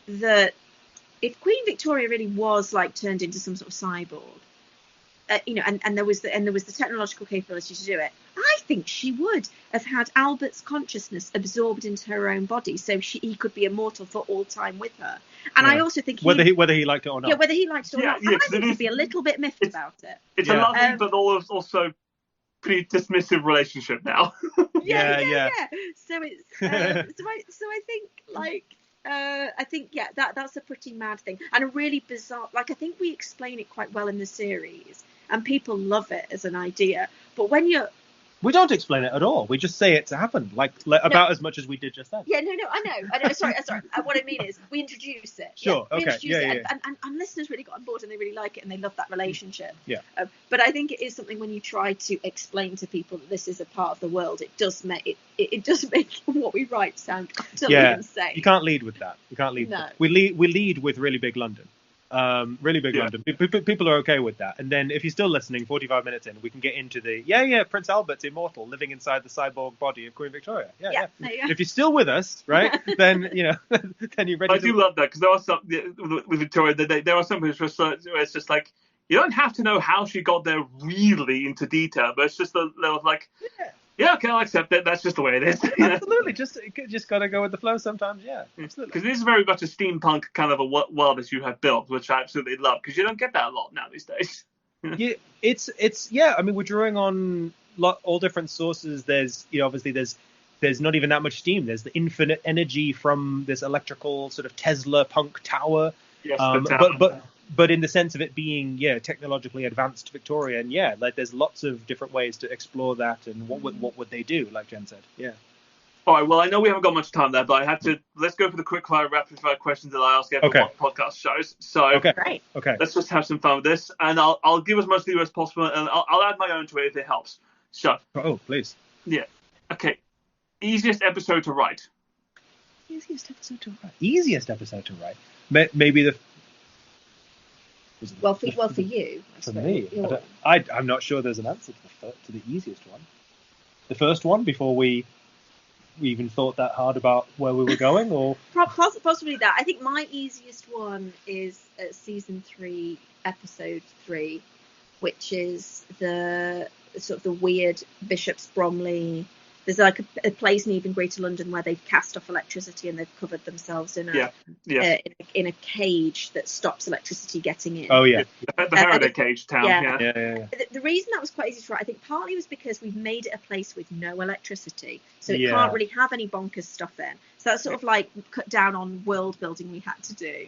that if Queen Victoria really was like turned into some sort of cyborg, and there was the technological capability to do it, I think she would have had Albert's consciousness absorbed into her own body, so he could be immortal for all time with her. And I also think whether he liked it or not. Yeah, whether he liked it or not. And I think he'd be a little bit miffed about it. It's a loving but also pretty dismissive relationship now. Yeah. So it's so I think that's a pretty mad thing and a really bizarre. Like I think we explain it quite well in the series, and people love it as an idea. But when we don't explain it at all. We just say it to happen, about as much as we did just then. Yeah, no, I know. Sorry. What I mean is, we introduce it. Sure. Yeah, okay. Yeah. And listeners really got on board, and they really like it, and they love that relationship. Yeah. But I think it is something when you try to explain to people that this is a part of the world, it does make what we write sound utterly insane. You can't lead with that. You can't lead. No. We lead with really big London. Really big London. People are okay with that. And then if you're still listening, 45 minutes in, we can get into the Prince Albert's immortal, living inside the cyborg body of Queen Victoria. Yeah. If you're still with us, right, then then you're ready. I do love that, because there are some with Victoria. There are some where it's just like, you don't have to know how she got there really into detail, but it's just a little like. Yeah, okay, I'll accept it. That's just the way it is. Absolutely, just gotta go with the flow sometimes. Yeah, absolutely. Because this is very much a steampunk kind of a world that you have built, which I absolutely love. Because you don't get that a lot now these days. I mean, we're drawing on all different sources. There's obviously there's not even that much steam. There's the infinite energy from this electrical sort of Tesla punk tower. Yes, but in the sense of it being technologically advanced Victorian, there's lots of different ways to explore that, and what would they do, like Jen said. All right, well, I know we haven't got much time there, but let's go for the quick fire rapid fire questions that I ask every podcast shows. So Great. Let's just have some fun with this, and I'll give as much leeway as possible, and I'll add my own to it if it helps. So please. Yeah. Okay. Easiest episode to write. Easiest episode to write. Maybe the. Well, for you. For me, I'm not sure there's an answer to the easiest one. The first one, before we even thought that hard about where we were going, or possibly that. I think my easiest one is season 3, episode 3, which is the sort of the weird Bishop's Bromley. There's like a place in even Greater London where they've cast off electricity and they've covered themselves in a cage that stops electricity getting in. Oh yeah, the Faraday cage town. Yeah. The reason that was quite easy to write, I think, partly was because we've made it a place with no electricity, so it can't really have any bonkers stuff in. So that's sort of like cut down on world building we had to do.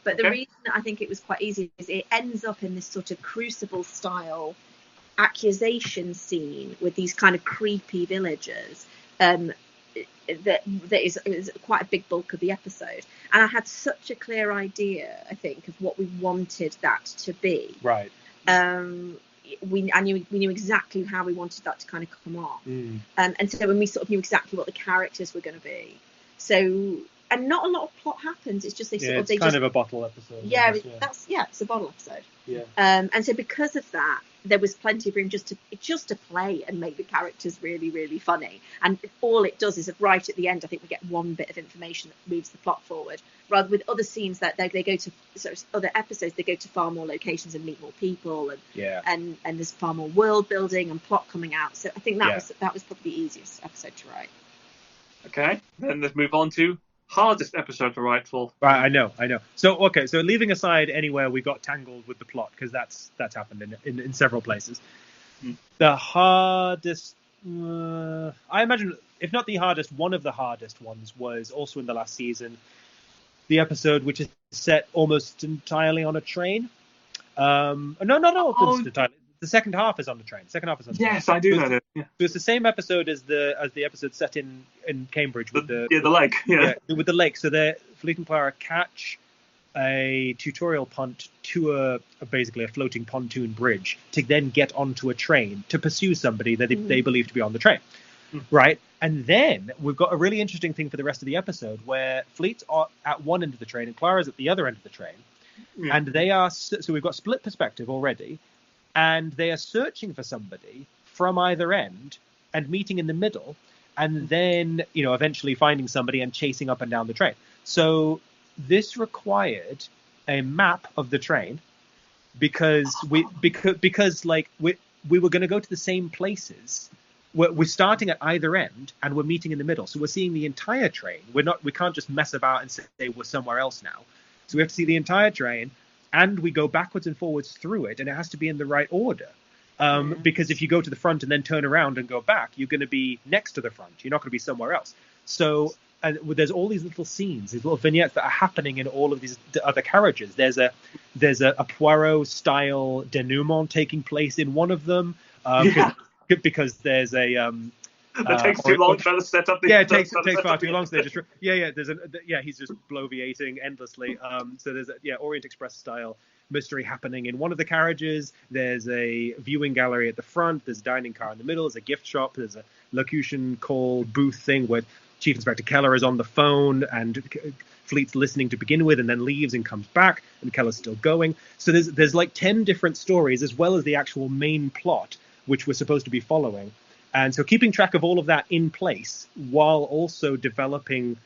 But the reason I think it was quite easy is it ends up in this sort of Crucible style accusation scene with these kind of creepy villagers that is quite a big bulk of the episode, and I had such a clear idea, I think, of what we wanted that to be. Right. We knew exactly how we wanted that to kind of come off, and so when we sort of knew exactly what the characters were going to be, and not a lot of plot happens. It's just it's kind of a bottle episode. It's a bottle episode. Yeah. And so because of that, there was plenty of room just to play and make the characters really, really funny. And all it does is right at the end, I think we get one bit of information that moves the plot forward. Rather with other scenes that they go to sort of other episodes, they go to far more locations and meet more people, and there's far more world building and plot coming out. So I think that was probably the easiest episode to write. Okay, then let's move on to hardest episode to write for. Right, I know. So leaving aside anywhere we got tangled with the plot, because that's happened in several places. The hardest, I imagine, if not the hardest, one of the hardest ones was also in the last season. the episode which is set almost entirely on a train. No, not almost entirely. The second half is on the train. Yes, I do know that. Yeah. So it's the same episode as the episode set in Cambridge with the lake. Yeah, with the lake. So Fleet and Clara catch a tutorial punt to basically a floating pontoon bridge to then get onto a train to pursue somebody that they believe to be on the train, right? And then we've got a really interesting thing for the rest of the episode where Fleet's are at one end of the train and Clara's at the other end of the train, and they are so we've got split perspective already. And they are searching for somebody from either end and meeting in the middle, and then eventually finding somebody and chasing up and down the train. So this required a map of the train because we were going to go to the same places. We're starting at either end and we're meeting in the middle. So we're seeing the entire train. We can't just mess about and say we're somewhere else now. So we have to see the entire train. And we go backwards and forwards through it, and it has to be in the right order. Because if you go to the front and then turn around and go back, you're going to be next to the front. You're not going to be somewhere else. So there's all these little scenes, these little vignettes that are happening in all of these other carriages. There's a Poirot-style denouement taking place in one of them because there's a... It takes too long trying to set up. It takes far too long. So they just he's just bloviating endlessly. So there's Orient Express style mystery happening in one of the carriages. There's a viewing gallery at the front. There's a dining car in the middle. There's a gift shop. There's a locution call booth thing where Chief Inspector Keller is on the phone and Fleet's listening to begin with and then leaves and comes back and Keller's still going. So there's like 10 different stories as well as the actual main plot which we're supposed to be following. And so keeping track of all of that in place while also developing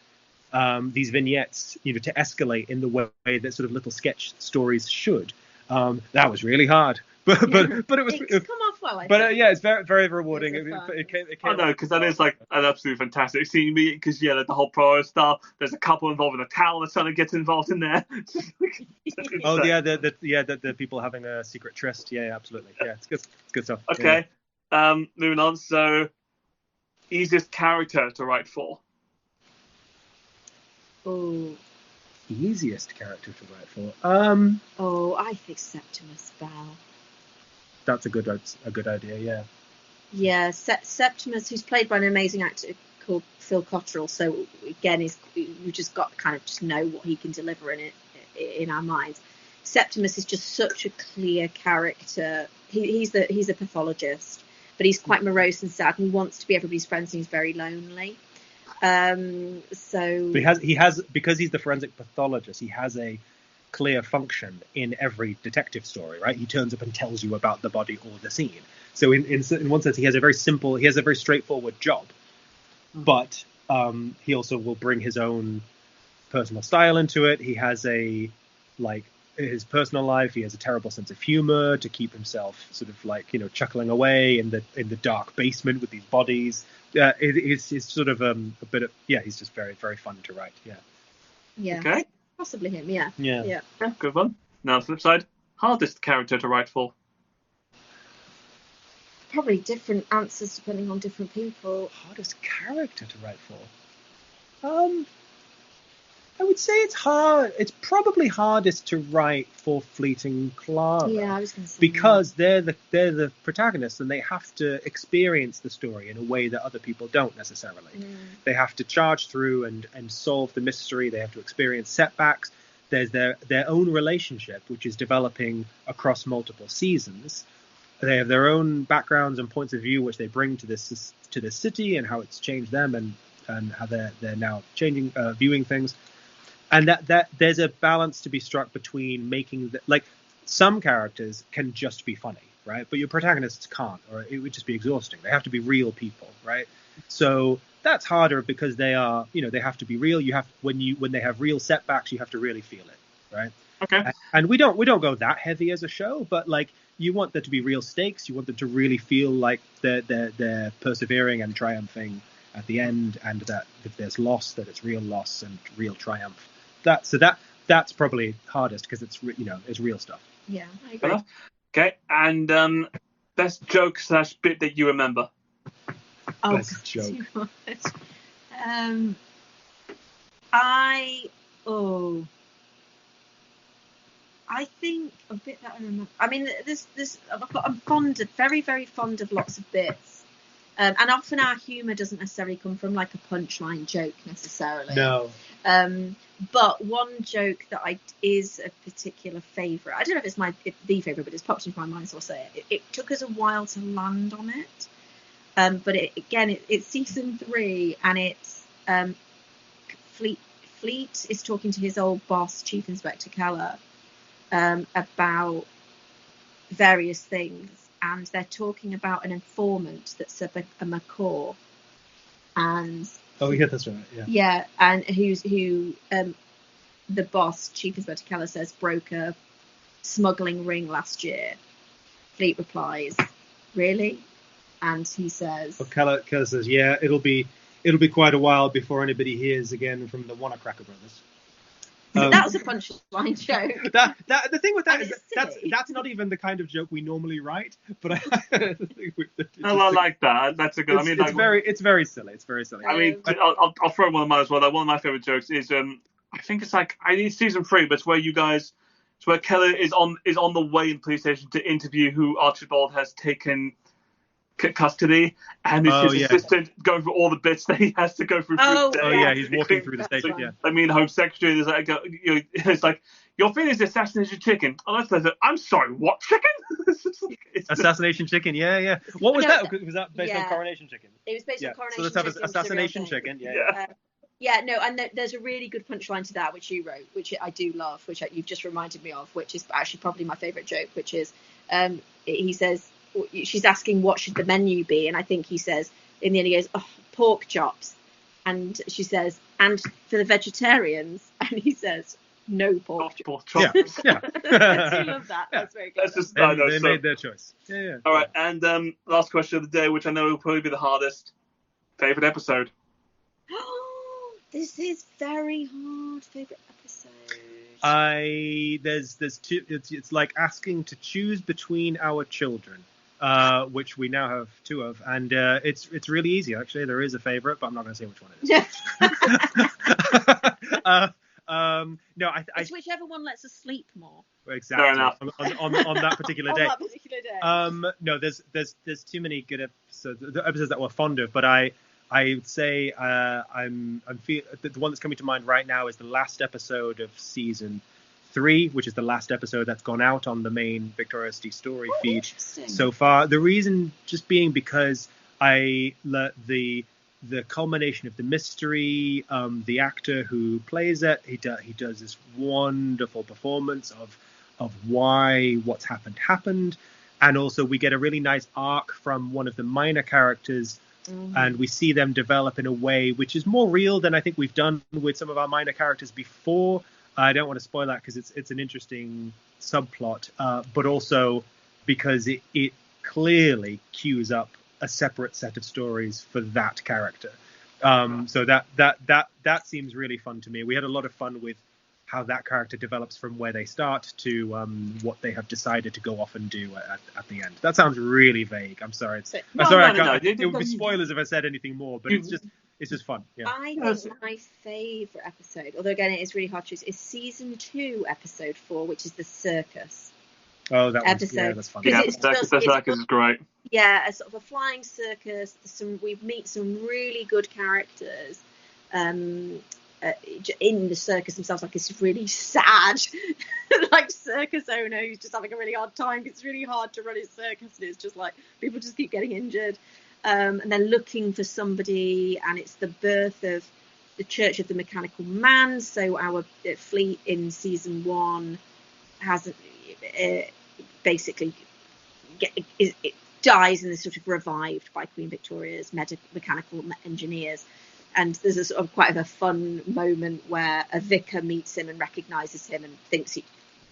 these vignettes, to escalate in the way that sort of little sketch stories should. That was really hard, but it was. It's come off well. It's very very rewarding. It came I know, because that is like an absolutely fantastic scene. Because the whole Poirot stuff. There's a couple involved in a towel that suddenly gets involved in there. The people having a secret tryst. Yeah, absolutely. Yeah, it's good stuff. Okay. Yeah. Moving on. So, easiest character to write for. Oh. Easiest character to write for. I think Septimus Bell. That's a good idea. Yeah. Yeah, Septimus, who's played by an amazing actor called Phil Cottrell. So again, we just got to kind of just know what he can deliver in our minds. Septimus is just such a clear character. He's a pathologist, but he's quite morose and sad, and he wants to be everybody's friend, and he's very lonely. So he has because he's the forensic pathologist, he has a clear function in every detective story, right? He turns up and tells you about the body or the scene. So in one sense, he has a very straightforward job, but he also will bring his own personal style into it. He has his personal life. He has a terrible sense of humor to keep himself sort of chuckling away in the dark basement with these bodies. It's sort of a bit of he's just very very fun to write. Yeah. Okay. Possibly him. Yeah. Yeah. Good one. Now the flip side, hardest character to write for. Probably different answers depending on different people. Hardest character to write for. I would say it's hard. It's probably hardest to write for Fleet and Clara. Yeah, I was going to say because they're the protagonists and they have to experience the story in a way that other people don't necessarily. They have to charge through and solve the mystery. They have to experience setbacks. There's their own relationship, which is developing across multiple seasons. They have their own backgrounds and points of view, which they bring to this city and how it's changed them and how they're now changing, viewing things. And that there's a balance to be struck between making some characters can just be funny, right? But your protagonists can't, or it would just be exhausting. They have to be real people, right? So that's harder because they are, they have to be real. You have when they have real setbacks, you have to really feel it, right? Okay. And we don't go that heavy as a show, but you want there to be real stakes. You want them to really feel like they're persevering and triumphing at the end, and that if there's loss, that it's real loss and real triumph. That's probably hardest because it's it's real stuff. Yeah, I agree. Okay, and best joke / bit that you remember. Best joke. I Oh, I think a bit that I remember. I mean, I'm very, very fond of lots of bits. And often our humour doesn't necessarily come from like a punchline joke necessarily. No. But one joke that is a particular favourite. I don't know if it's the favourite, but it's popped into my mind, so I'll say it. It took us a while to land on it. But it's season 3, and it's Fleet is talking to his old boss, Chief Inspector Keller, about various things. And they're talking about an informant that's a macaw, and that's right. Yeah, and who the boss, Chief Inspector Keller, says broke a smuggling ring last year. Fleet replies, "Really?" And he says, Keller says, "Yeah, it'll be quite a while before anybody hears again from the Wanacracker brothers." That was a punchline joke. The thing with that is that's not even the kind of joke we normally write. But I like that. That's a good. It's very silly. It's very silly. I mean, I'll throw one of mine as well. Like, one of my favorite jokes is I think it's like season 3, but it's where Keller is on the way in the police station to interview who Archibald has taken custody, and it's his assistant going through all the bits that he has to go through. He's walking through the station. Yeah, I mean, Home Secretary is like, it's like, your thing is assassination chicken. Oh, that's I'm sorry, what chicken? Assassination chicken. Yeah. What was that? Was that based on Coronation Chicken? It was based on Coronation Chicken. So let's have assassination chicken. And there's a really good punchline to that, which you wrote, which I do love, which you've just reminded me of, which is actually probably my favourite joke, which is he says, she's asking what should the menu be, and I think he says in the end, he goes, pork chops, and she says, and for the vegetarians, and he says, no pork chops. Yeah. I do love that. That's very good. They made their choice. Yeah. All right, and last question of the day, which I know will probably be the hardest. Favorite episode? This is very hard. Favorite episode? There's two. It's like asking to choose between our children, which we now have 2 of, and it's really easy actually. There is a favorite, but I'm not going to say which one it is. No, it's whichever one lets us sleep more. Exactly. Fair enough. On that particular day. On that particular day. No, there's too many good episodes. The episodes that we're fond of, but I would say I'm the one that's coming to mind right now is the last episode of season 3, which is the last episode that's gone out on the main Victoriocity story feed so far. The reason just being because the culmination of the mystery, the actor who plays it, he does this wonderful performance of why what's happened, and also we get a really nice arc from one of the minor characters. And we see them develop in a way which is more real than I think we've done with some of our minor characters before. I don't want to spoil that because it's an interesting subplot, but also because it clearly cues up a separate set of stories for that character. So that seems really fun to me. We had a lot of fun with how that character develops from where they start to what they have decided to go off and do at the end. That sounds really vague. I'm sorry. No. It would be spoilers if I said anything more, but it's just fun. Yeah. I think my favourite episode, although again it is really hard to choose, is season 2, episode 4, which is the circus. Oh, that episode. Yeah, that's fun. Yeah, the circus is great. Yeah, a sort of a flying circus. We meet some really good characters. In the circus themselves, like this really sad like circus owner who's just having a really hard time because it's really hard to run his circus, and it's just like people just keep getting injured, and they're looking for somebody, and it's the birth of the Church of the Mechanical Man. So our fleet in season 1 has basically it dies and is sort of revived by Queen Victoria's mechanical engineers. And there's a sort of quite a fun moment where a vicar meets him and recognises him and thinks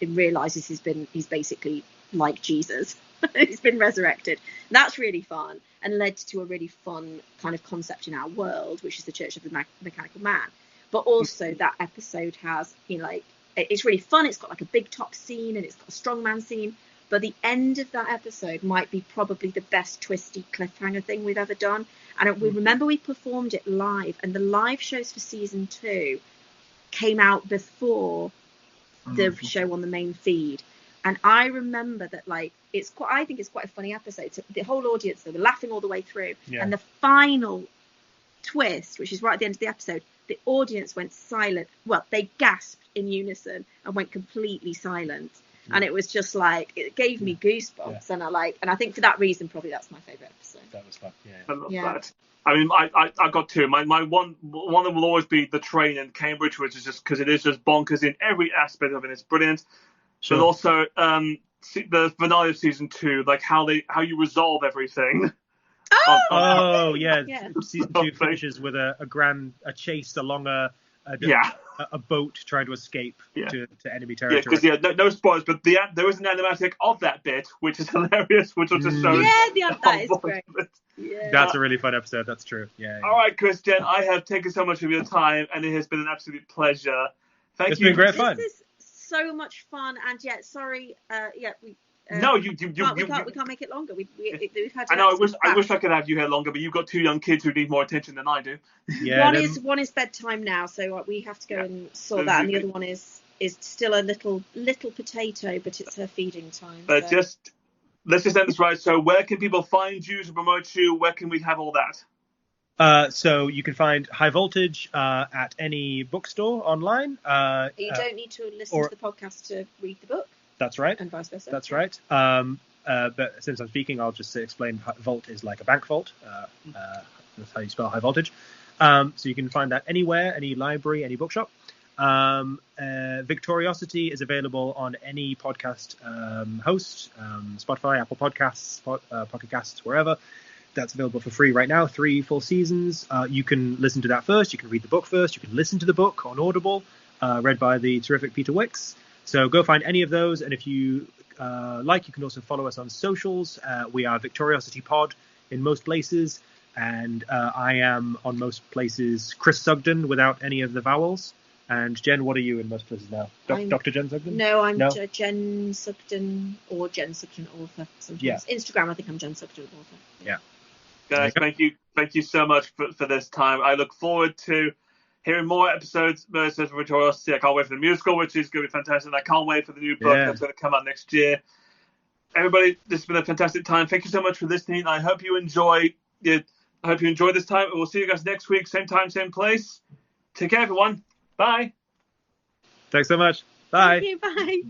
and realises he's basically like Jesus. He's been resurrected. And that's really fun and led to a really fun kind of concept in our world, which is the Church of the Mechanical Man. But also that episode has, it's really fun. It's got like a big top scene and it's got a strongman scene. But the end of that episode might be probably the best twisty cliffhanger thing we've ever done. And we remember we performed it live, and the live shows for season 2 came out before the show on the main feed. And I remember that, like, I think it's quite a funny episode. So the whole audience, they were laughing all the way through. Yeah. And the final twist, which is right at the end of the episode, the audience went silent. Well, they gasped in unison and went completely silent. And it was just like, it gave me goosebumps. And I think for that reason, probably that's my favourite episode. That was fun. Yeah. I love that. I mean, I got two. My one of them will always be the train in Cambridge, which is just because it is just bonkers in every aspect of it. It's brilliant. Sure. But also the finale of season 2, like how you resolve everything. Oh yeah. Season 2 finishes with a chase along a boat trying to escape to enemy territory. Yeah, because no spoilers, but there is an animatic of that bit, which is hilarious, which will just show. That is great. Yeah. That's a really fun episode. That's true. Yeah. All right, Chris Jen, I have taken so much of your time, and it has been an absolute pleasure. Thank you. It's been great fun. This is so much fun, and sorry, we. No, we can't make it longer. We've had. I know. I wish I could have you here longer, but you've got 2 young kids who need more attention than I do. Yeah. One is bedtime now, so we have to go and sort that, and the other one is still a little potato, but it's her feeding time. But let's just end this right. So, where can people find you to promote you? Where can we have all that? So you can find High Voltage at any bookstore online. You don't need to listen to the podcast to read the book. That's right. And vice versa. That's right. But since I'm speaking, I'll just explain. Vault is like a bank vault. That's how you spell High Voltage. So you can find that anywhere, any library, any bookshop. Victoriocity is available on any podcast host, Spotify, Apple Podcasts, Pocket Casts, wherever. That's available for free right now, 3 full seasons. You can listen to that first. You can read the book first. You can listen to the book on Audible, read by the terrific Peter Wicks. So go find any of those, and if you you can also follow us on socials. We are Victoriocity Pod in most places, and I am on most places Chris Sugden without any of the vowels. And Jen, what are you in most places now? Dr. Jen Sugden? No, I'm Jen Sugden or Jen Sugden Author sometimes. Yeah. Instagram, I think I'm Jen Sugden Author. Yeah. Guys, thank you so much for this time. I look forward to hearing more episodes of Victoriocity. I can't wait for the musical, which is going to be fantastic. And I can't wait for the new book that's going to come out next year. Everybody, this has been a fantastic time. Thank you so much for listening. I hope you enjoy this time. And we'll see you guys next week. Same time, same place. Take care, everyone. Bye. Thanks so much. Bye. Thank you. Bye.